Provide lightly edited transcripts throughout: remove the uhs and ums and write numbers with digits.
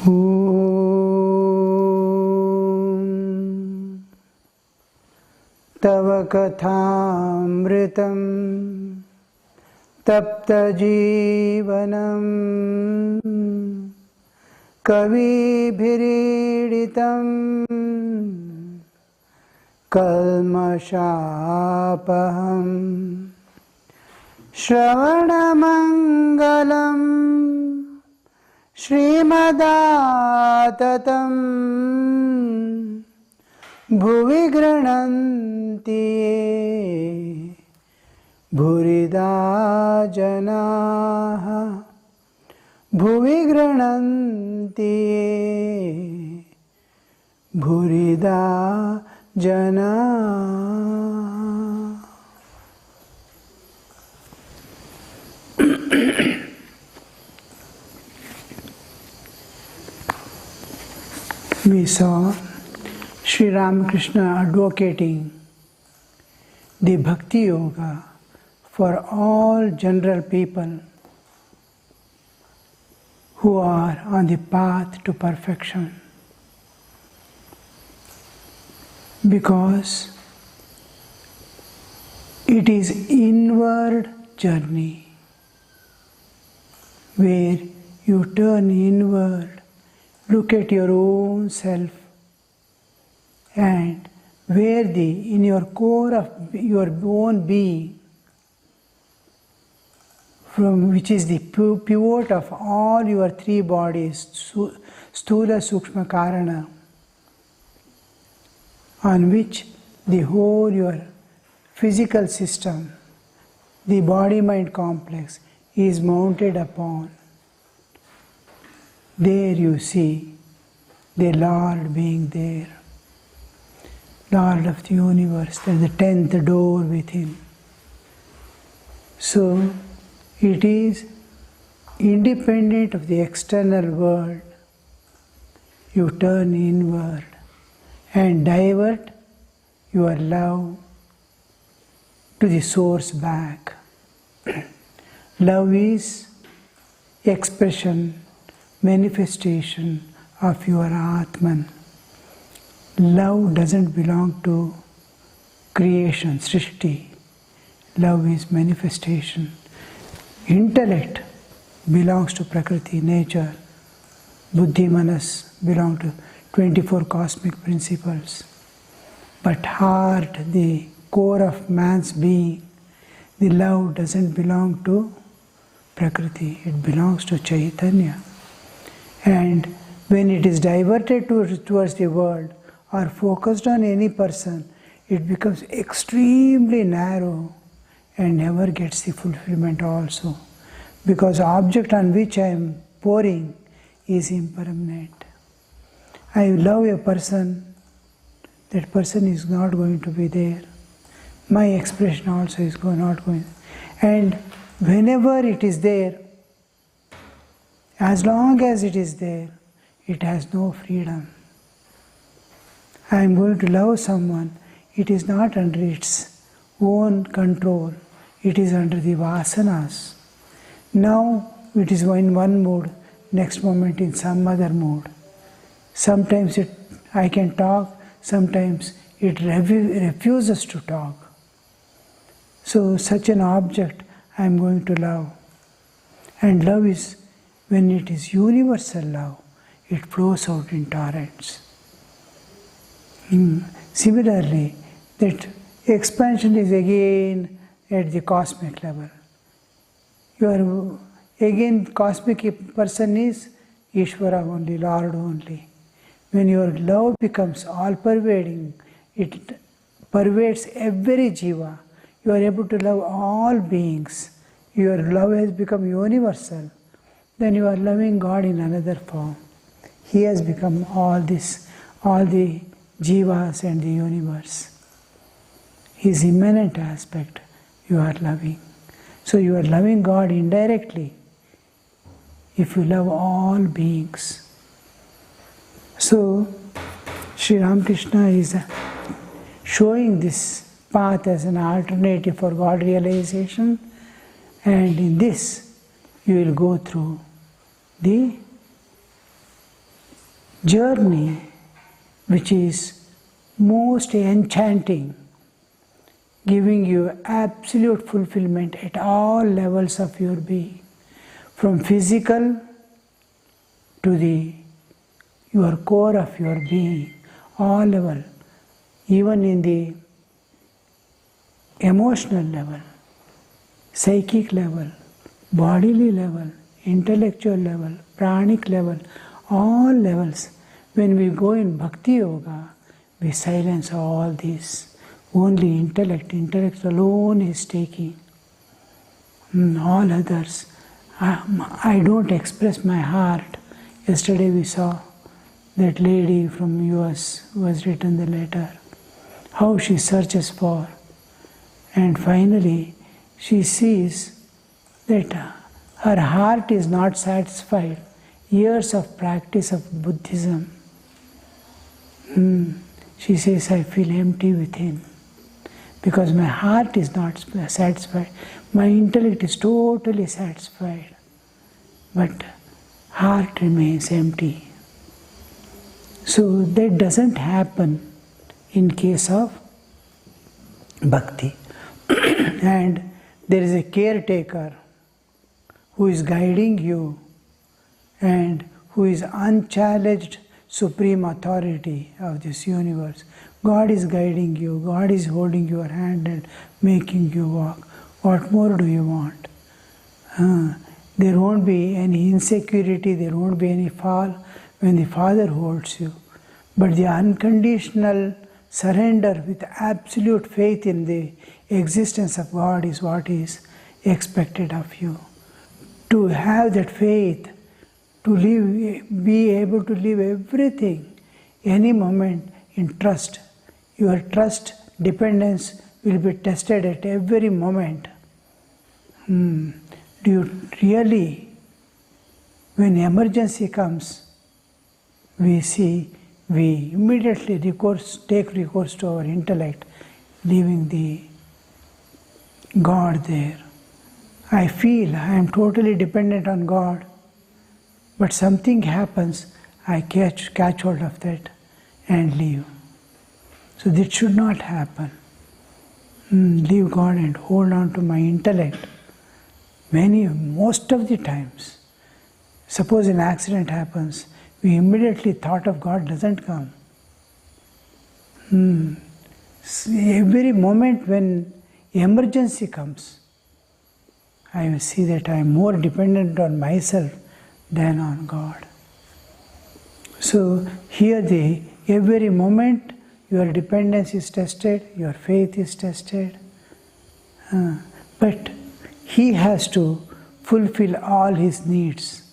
Om Tava Kathamritam Tapta Jivanam Kavibhiriditam Kalmashapaham Shravanamangalam Srimadaatatam Bhuvi Grananti Bhurida Janaha Bhuvi Grananti Bhurida Janaha. We saw Sri Ramakrishna advocating the Bhakti Yoga for all general people who are on the path to perfection, because it is inward journey where you turn inward, look at your own self, and where in your core of your own being, from which is the pivot of all your three bodies, Sthula, Sukshma, Karana, on which the whole your physical system, the body-mind complex, is mounted upon. There you see the Lord being there, Lord of the universe, there's the 10th door within. So it is independent of the external world. You turn inward and divert your love to the source back. Love is expression, manifestation of your Atman. Love doesn't belong to creation, Srishti. Love is manifestation. Intellect belongs to Prakriti, nature. Buddhi, Manas belong to 24 cosmic principles. But heart, the core of man's being, the love doesn't belong to Prakriti, it belongs to Chaitanya. And when it is diverted towards the world or focused on any person, it becomes extremely narrow and never gets the fulfillment also. Because the object on which I am pouring is impermanent. I love a person, that person is not going to be there. My expression also is not going. And whenever it is there, as long as it is there, it has no freedom. I am going to love someone, it is not under its own control, it is under the vasanas. Now it is in one mood, next moment in some other mood. Sometimes I can talk, sometimes it refuses to talk. So such an object I am going to love. And love is, when it is universal love, it flows out in torrents. Similarly, that expansion is again at the cosmic level. Your again cosmic person is Ishvara only, Lord only. When your love becomes all-pervading, it pervades every jiva. You are able to love all beings. Your love has become universal. Then you are loving God in another form. He has become all this, all the jivas and the universe. His immanent aspect you are loving. So you are loving God indirectly if you love all beings. So Sri Ramakrishna is showing this path as an alternative for God realization, and in this you will go through the journey which is most enchanting, giving you absolute fulfillment at all levels of your being, from physical to your core of your being, all level, even in the emotional level, psychic level, bodily level, intellectual level, pranic level, all levels. When we go in Bhakti Yoga, we silence all these. Only intellect alone is taking. All others, I don't express my heart. Yesterday we saw that lady from US who has written the letter, how she searches for, and finally she sees that her heart is not satisfied. Years of practice of Buddhism. She says, I feel empty within because my heart is not satisfied. My intellect is totally satisfied, but heart remains empty. So that doesn't happen in case of bhakti. And there is a caretaker who is guiding you and who is unchallenged supreme authority of this universe. God is guiding you, God is holding your hand and making you walk. What more do you want? There won't be any insecurity, there won't be any fall when the Father holds you. But the unconditional surrender with absolute faith in the existence of God is what is expected of you. To have that faith, to live, be able to live everything, any moment in trust. Your trust, dependence will be tested at every moment. Do you really, when emergency comes, we immediately take recourse to our intellect, leaving the God there. I feel I am totally dependent on God, but something happens, I catch hold of that and leave. So that should not happen. Leave God and hold on to my intellect. Most of the times, suppose an accident happens, we immediately thought of God doesn't come. Every moment when emergency comes, I will see that I am more dependent on myself than on God. So here every moment your dependence is tested, your faith is tested, but He has to fulfill all His needs.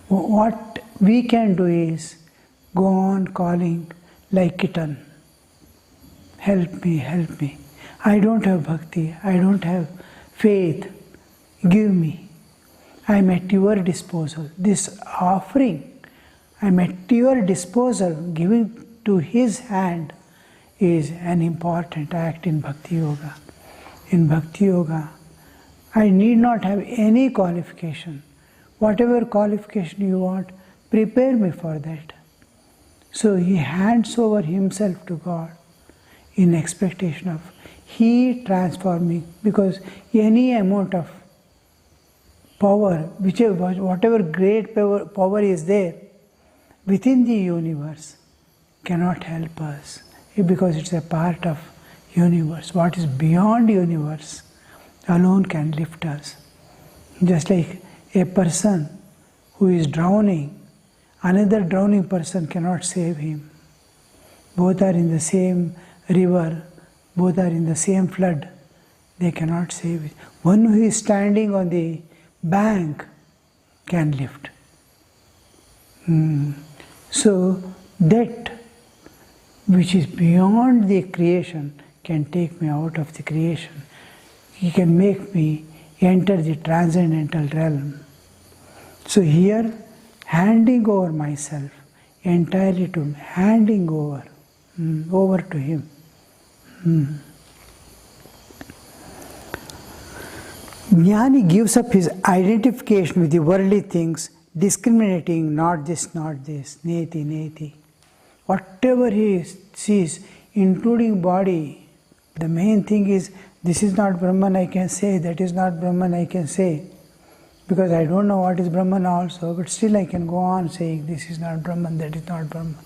What we can do is go on calling like kitten. Help me, help me. I don't have bhakti, I don't have faith. Give me. I am at your disposal. This offering, I am at your disposal, giving to His hand is an important act in Bhakti Yoga. In Bhakti Yoga, I need not have any qualification. Whatever qualification you want, prepare me for that. So he hands over himself to God in expectation of He transforming, because any amount of power, whatever great power is there within the universe cannot help us, because it's a part of universe. What is beyond universe alone can lift us. Just like a person who is drowning, another drowning person cannot save him. Both are in the same river, both are in the same flood. They cannot save it. One who is standing on the bank can lift. So that which is beyond the creation can take me out of the creation. He can make me enter the transcendental realm. So here, handing over myself entirely to Him, handing over to Him. Jnani gives up his identification with the worldly things, discriminating, not this, neti, neti. Whatever he sees, including body, the main thing is, this is not Brahman, I can say, that is not Brahman, I can say. Because I don't know what is Brahman also, but still I can go on saying, this is not Brahman, that is not Brahman.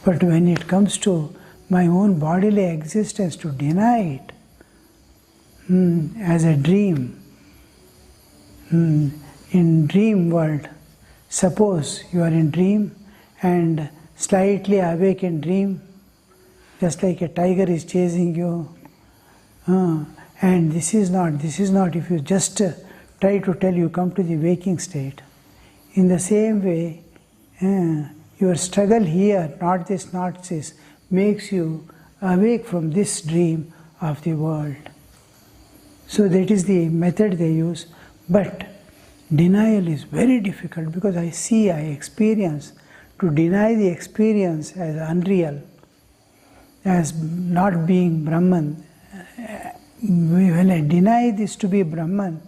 But when it comes to my own bodily existence, to deny it as a dream, in dream world, suppose you are in dream and slightly awake in dream, just like a tiger is chasing you, and this is not, if you just try to tell, you come to the waking state. In the same way, your struggle here, not this, makes you awake from this dream of the world. So that is the method they use. But denial is very difficult, because I experience. To deny the experience as unreal, as not being Brahman, when I deny this to be Brahman,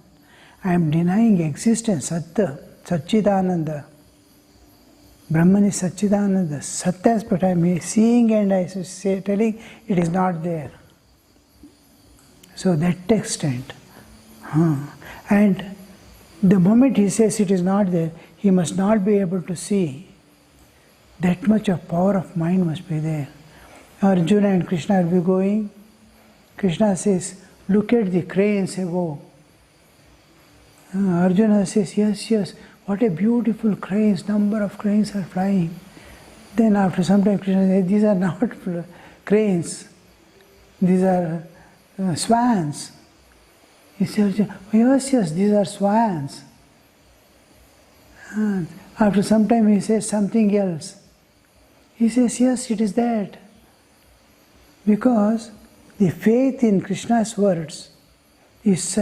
I am denying existence, Satta, Satchidananda. Brahman is Satchidananda. Sat aspect I am seeing, and I say, telling it is not there. So that extent. And the moment he says it is not there, he must not be able to see. That much of power of mind must be there. Arjuna and Krishna will be going. Krishna says, look at the cranes above. Arjuna says, yes, what a beautiful cranes, number of cranes are flying. Then after some time Krishna says, these are not cranes, these are swans. He says, yes, these are swans. After some time he says something else. He says, yes, it is that. Because the faith in Krishna's words is,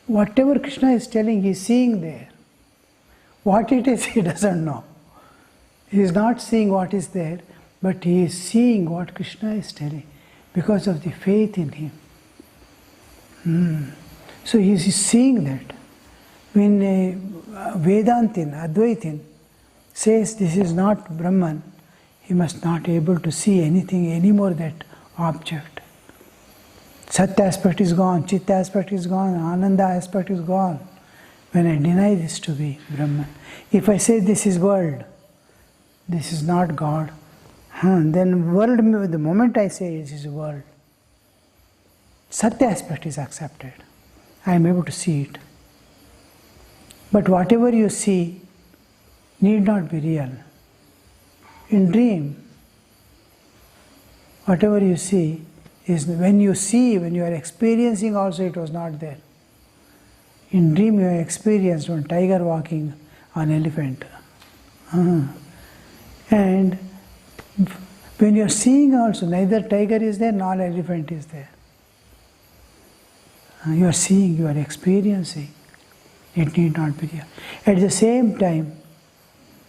whatever Krishna is telling, he is seeing there. What it is, he doesn't know. He is not seeing what is there, but he is seeing what Krishna is telling because of the faith in him. So he is seeing that. When Vedantin, Advaitin, says this is not Brahman, he must not be able to see anything anymore, that object. Sat aspect is gone, Chit aspect is gone, Ananda aspect is gone. When I deny this to be Brahman. If I say this is world, this is not God, then world, the moment I say this is world, Sat aspect is accepted. I am able to see it. But whatever you see need not be real. In dream, whatever you see is, when you are experiencing also, it was not there. In dream you have experienced one tiger walking on elephant. And when you are seeing also, neither tiger is there nor elephant is there. You are seeing, you are experiencing. It need not be there. At the same time,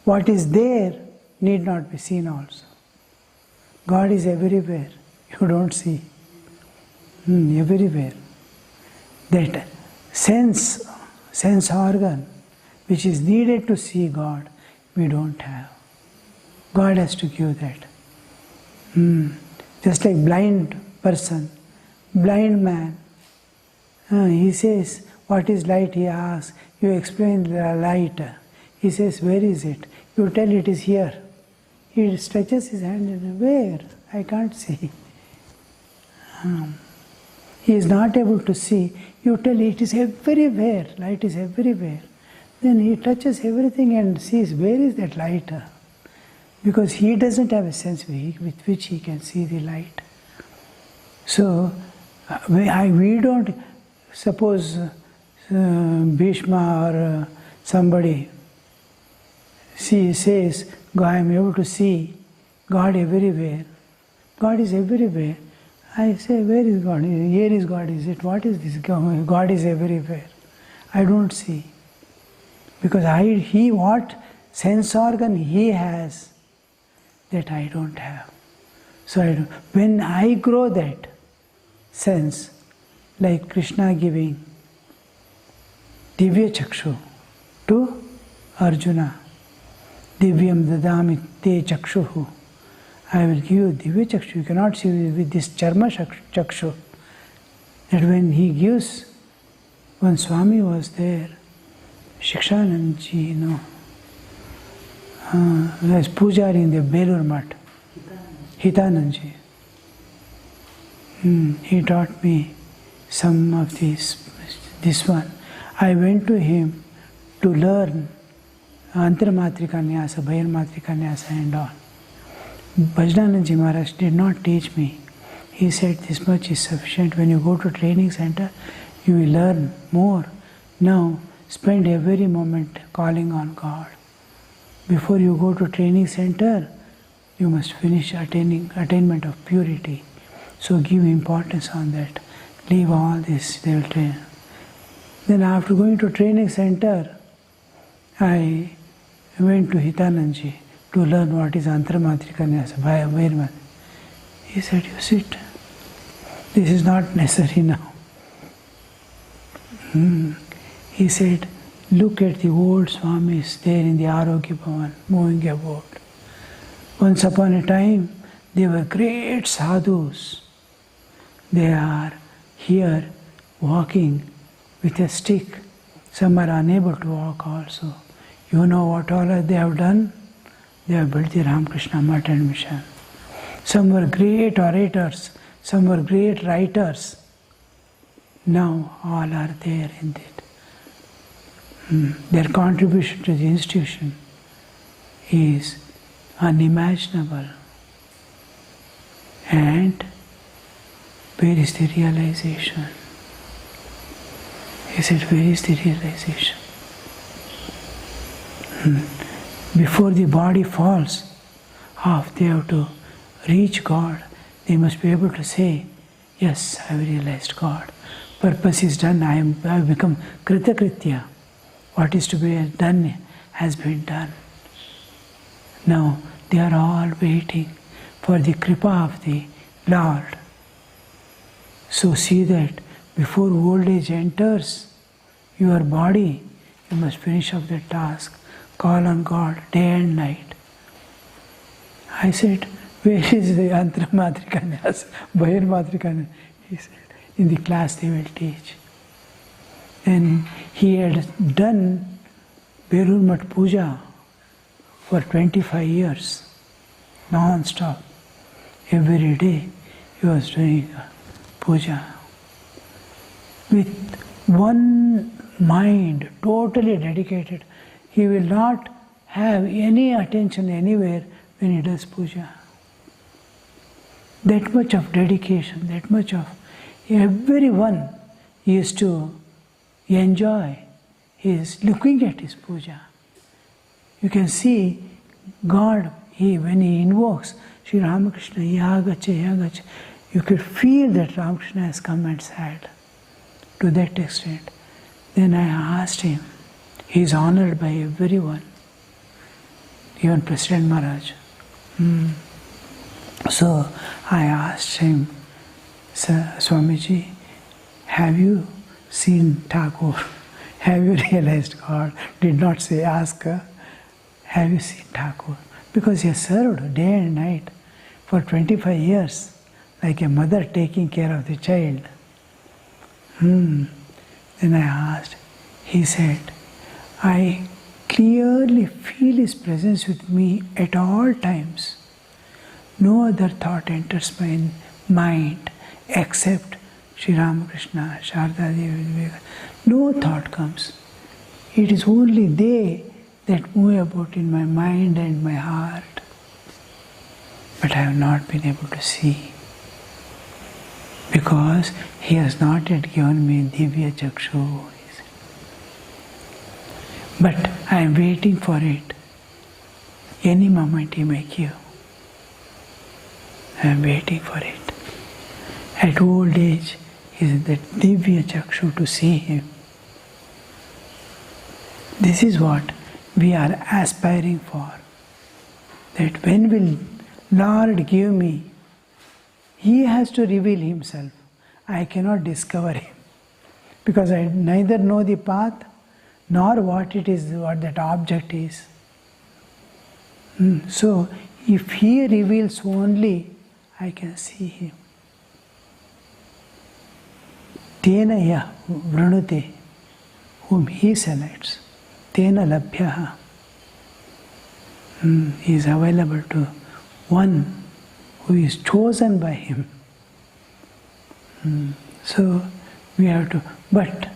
what is there need not be seen also. God is everywhere. You don't see. Everywhere. That sense organ which is needed to see God, we don't have. God has to give that. Just like blind person, blind man, he says, what is light? He asks. You explain the light. He says, where is it? You tell it is here. He stretches his hand and, where? I can't see. He is not able to see. You tell it is everywhere. Light is everywhere. Then he touches everything and sees, where is that light? Because he doesn't have a sense with which he can see the light. So, we don't, suppose Bhishma or somebody says, I am able to see God everywhere. God is everywhere. I say, where is God? Here is God, is it? What is this? God is everywhere. I don't see. Because what sense organ he has, that I don't have. So when I grow that sense, like Krishna giving Divya Chakshu to Arjuna, Divyam dadami te chakshuhu. I will give you divya chakshu. You cannot see with this charma chakshu. That when he gives, when Swami was there, Shikshanandaji, was Pujari in the Belur Mat, Hitanandaji. He taught me some of this one. I went to him to learn anthra matrikanya, bahir matrikanya and all. Bhajnanandaji Maharaj did not teach me. He said this much is sufficient. When you go to training center, you will learn more. Now, spend every moment calling on God. Before you go to training center, you must finish attainment of purity. So give importance on that. Leave all this, they will train. Then after going to training center, I went to Hitanandaji to learn what is anthra matrikanya. He said, you sit. This is not necessary now. He said, look at the old Swamis there in the Arogya Bhavan, moving about. Once upon a time, they were great sadhus. They are here walking with a stick. Some are unable to walk also. You know what all they have done? They have built the Ramakrishna Math and Mission. Some were great orators, some were great writers. Now all are there in it. Their contribution to the institution is unimaginable. And where is the realization? He said, where is the realization? Before the body falls off, they have to reach God. They must be able to say, yes, I have realized God. Purpose is done, I have become kritakritya. What is to be done has been done. Now they are all waiting for the kripa of the Lord. So see that before old age enters your body, you must finish up the task. Call on God day and night. I said, where is the anthra matrikanyas, bahir matrikanya? He said, in the class they will teach. And he had done Belur Mat Puja for 25 years, non-stop. Every day he was doing puja. With one mind, totally dedicated. He will not have any attention anywhere when he does puja. That much of dedication, that much of everyone used to enjoy his looking at his puja. You can see God, when he invokes Sri Ramakrishna, Yagacha, you could feel that Ramakrishna has come and sat to that extent. Then I asked him, he is honored by everyone, even President Maharaj. So I asked him, Swamiji, have you seen Thakur? Have you realized God? Did not say, ask her, have you seen Thakur? Because he has served day and night for 25 years, like a mother taking care of the child. Then I asked, he said, I clearly feel his presence with me at all times. No other thought enters my mind except Sri Ramakrishna, Sharda Devi, Vinayakanandaji. No thought comes. It is only they that move about in my mind and my heart. But I have not been able to see, because he has not yet given me Divya Chakshu. But I am waiting for it. Any moment he may give. I am waiting for it. At old age, he is that Divya Chakshu to see him. This is what we are aspiring for. That when will Lord give me, he has to reveal himself. I cannot discover him, because I neither know the path nor what it is, what that object is. So, if he reveals only, I can see him. Tena ya vranute, whom he selects. Tena labhyaha. He is available to one who is chosen by him. So we have to, but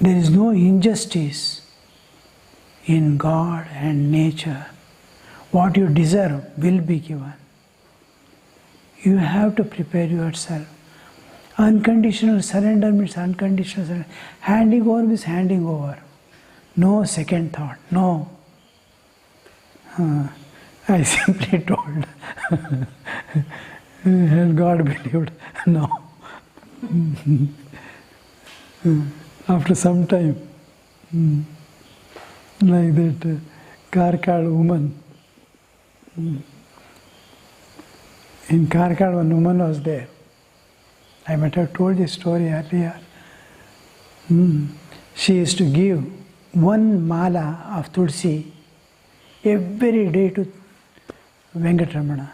there is no injustice in God and nature. What you deserve will be given. You have to prepare yourself. Unconditional surrender means unconditional surrender. Handing over means handing over. No second thought, no. I simply told, and God believed, no. After some time, like that Karkad woman, in Karkad one woman was there. I might have told this story earlier. She used to give one mala of tulsi every day to Venkatramana.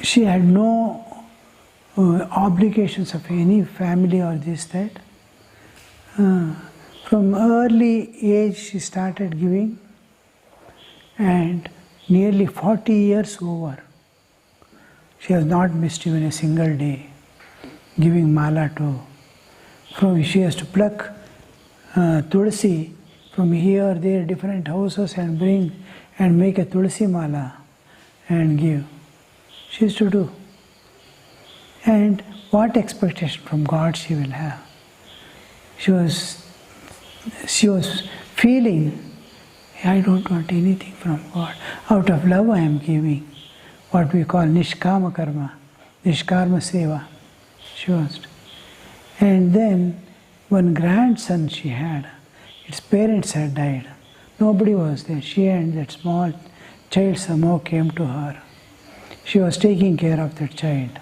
She had no obligations of any family or this, that. From early age she started giving, and nearly 40 years over, she has not missed even a single day giving mala to. She has to pluck tulsi from here, there, different houses and bring and make a tulsi mala and give. She used to do. And what expectation from God she will have? She was feeling, I don't want anything from God. Out of love I am giving. What we call nishkama karma, nishkarma seva. She was. And then one grandson she had, its parents had died. Nobody was there. She and that small child somehow came to her. She was taking care of that child.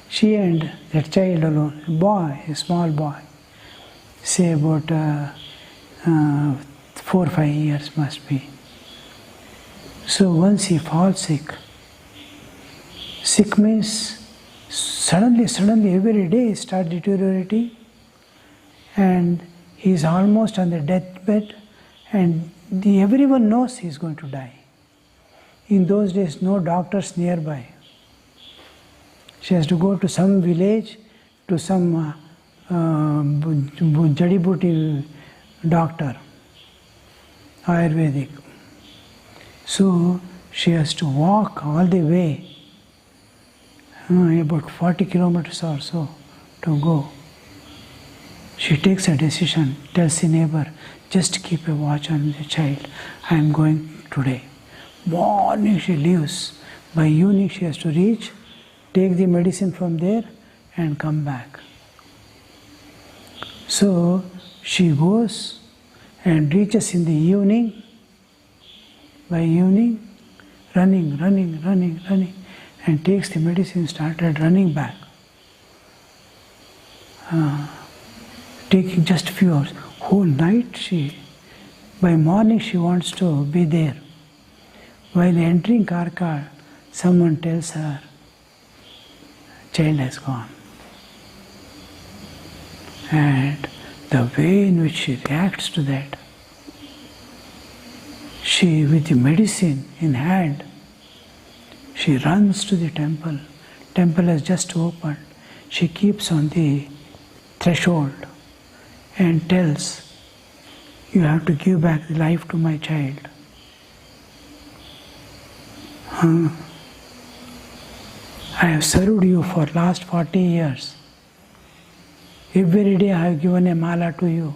She and that child alone, a small boy, say about 4 or 5 years must be. So once he falls sick. Sick means suddenly every day he starts deteriorating, and he is almost on the deathbed, and everyone knows he is going to die. In those days, no doctors nearby. She has to go to some village, to some Jadibuti doctor, Ayurvedic. So she has to walk all the way, about 40 kilometers or so, to go. She takes a decision, tells the neighbor, just keep a watch on the child. I am going today. Morning she leaves. By evening she has to reach, take the medicine from there and come back. So she goes and reaches in the evening. By evening, running, and takes the medicine, started running back. Taking just a few hours. Whole night by morning she wants to be there. While entering Karkad, someone tells her, child has gone. And the way in which she reacts to that, she, with the medicine in hand, she runs to the temple. Temple has just opened. She keeps on the threshold and tells, you have to give back the life to my child. I have served you for last 40 years. Every day I have given a mala to you.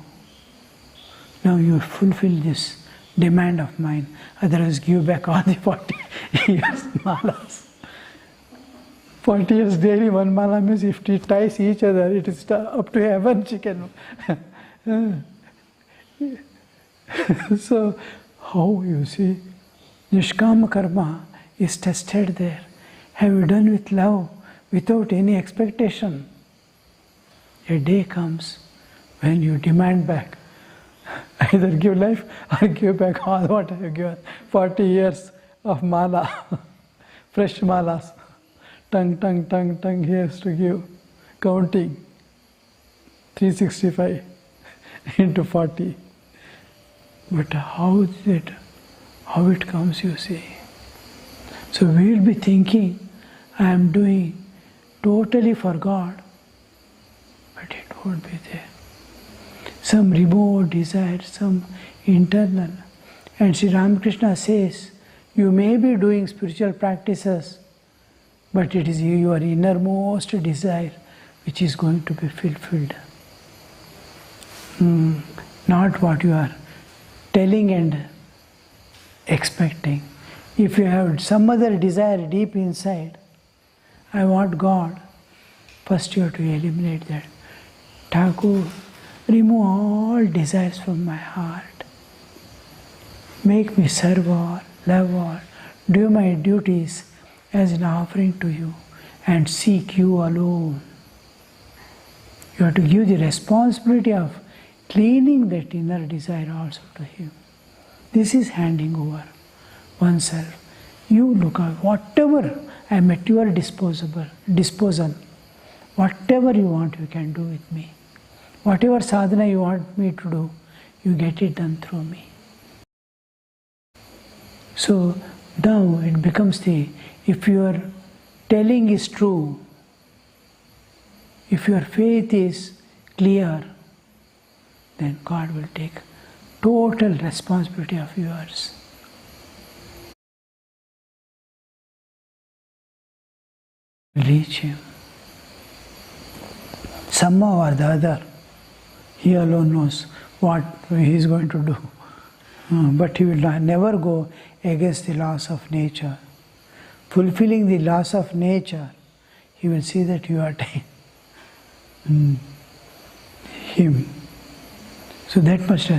Now you fulfill this demand of mine, otherwise give back all the 40 years malas. 40 years daily, one mala means if it ties each other, it is up to heaven she can. So, how you see, Nishkama karma is tested there. Have you done with love, without any expectation? A day comes when you demand back Either give life or give back all what I have given. 40 years of mala, fresh malas. Tongue, he has to give. Counting. 365 into 40. But how it comes, you see. So we will be thinking, I am doing totally for God, but it won't be there. Some remote desire, some internal. And Sri Ramakrishna says, you may be doing spiritual practices, but it is your innermost desire which is going to be fulfilled. Not what you are telling and expecting. If you have some other desire deep inside, I want God, first you have to eliminate that. Thakur, remove all desires from my heart. Make me serve all, love all, do my duties as an offering to you, and seek you alone. You have to give the responsibility of cleaning that inner desire also to Him. This is handing over oneself. You look at whatever I am at your disposal. Whatever you want, you can do with me. Whatever sadhana you want me to do, you get it done through me. So now it becomes if your telling is true, if your faith is clear, then God will take total responsibility of yours. Reach Him. Somehow or the other, He alone knows what He is going to do. But He will never go against the laws of nature. Fulfilling the laws of nature, He will see that you are Him. So that much,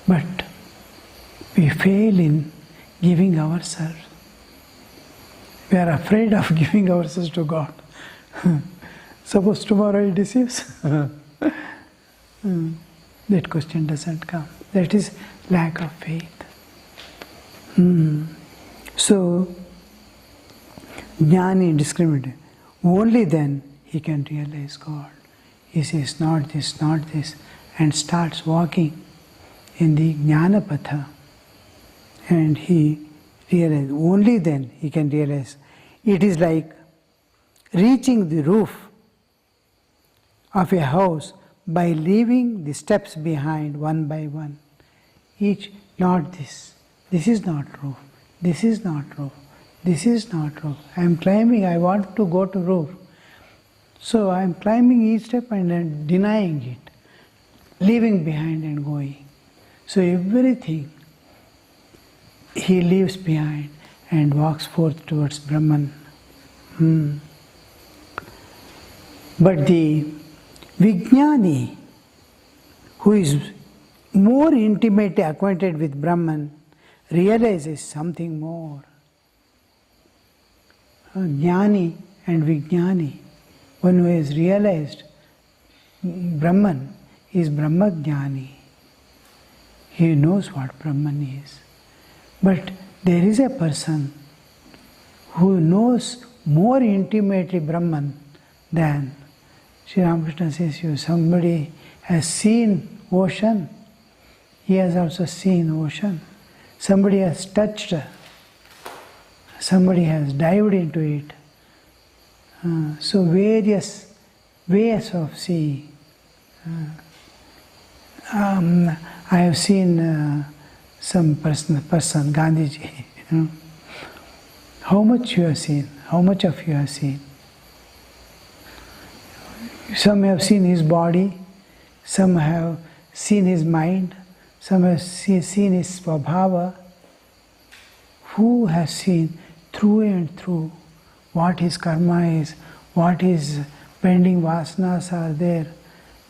but we fail in giving ourselves. We are afraid of giving ourselves to God. Suppose tomorrow He deceives? That question doesn't come. That is lack of faith. So, jnani discriminates. Only then he can realize God. He says, not this, and starts walking in the jnana patha. And he realizes, only then he can realize. It is like reaching the roof of a house by leaving the steps behind one by one. Each, not this. This is not roof. This is not roof. This is not roof. I am climbing, I want to go to roof. So I am climbing each step and then denying it, leaving behind and going. So everything he leaves behind and walks forth towards Brahman. But the Vijnani, who is more intimately acquainted with Brahman, realizes something more. Jnani and Vijnani, one who has realized Brahman is Brahmajnani. He knows what Brahman is. But there is a person who knows more intimately Brahman than Sri Ramakrishna says, you somebody has seen ocean, he has also seen ocean. Somebody has touched, somebody has dived into it. So various ways of seeing. I have seen some person, Gandhiji. How much you have seen? How much of you have seen? Some have seen his body, some have seen his mind, some have seen his svabhava. Who has seen through and through what his karma is, what his pending vasanas are there,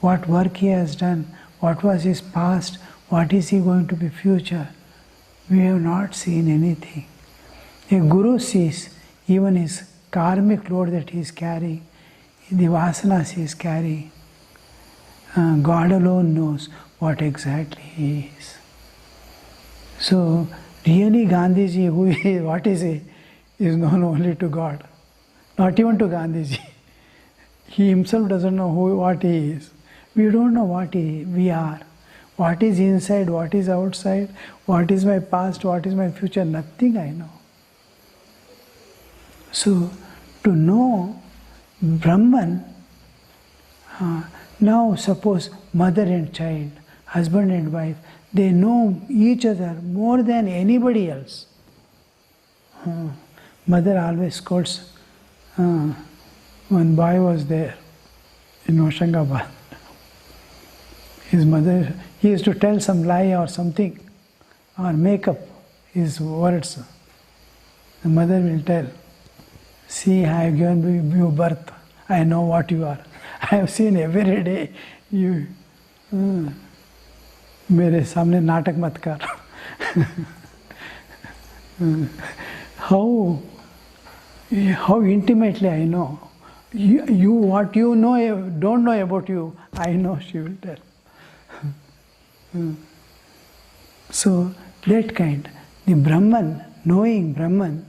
what work he has done, what was his past, what is he going to be future? We have not seen anything. A guru sees even his karmic load that he is carrying, the vasanas he is carrying. God alone knows what exactly He is. So, really Gandhiji, who is, what is He, is known only to God, not even to Gandhiji. He himself doesn't know what he is. We don't know what we are. What is inside, what is outside, what is my past, what is my future, nothing I know. So, to know Brahman, now suppose mother and child, husband and wife, they know each other more than anybody else. Mother always scolds. One boy was there in Hoshangabad. His mother, he used to tell some lie or something, or make up his words. The mother will tell, see, I have given you birth, I know what you are. I have seen every day you, मेरे सामने नाटक मत कर. How intimately I know. You what you know, don't know about you, I know, she will tell. So that kind, the Brahman, knowing Brahman,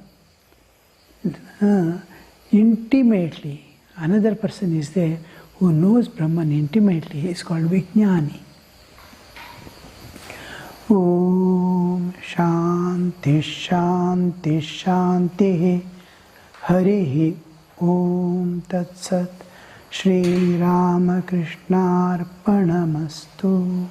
intimately, another person is there who knows Brahman intimately, he is called Vijnani. Om Shanti Shanti Shanti Harihi Om Tat Sat Shri Ramakrishna Arpanamastu.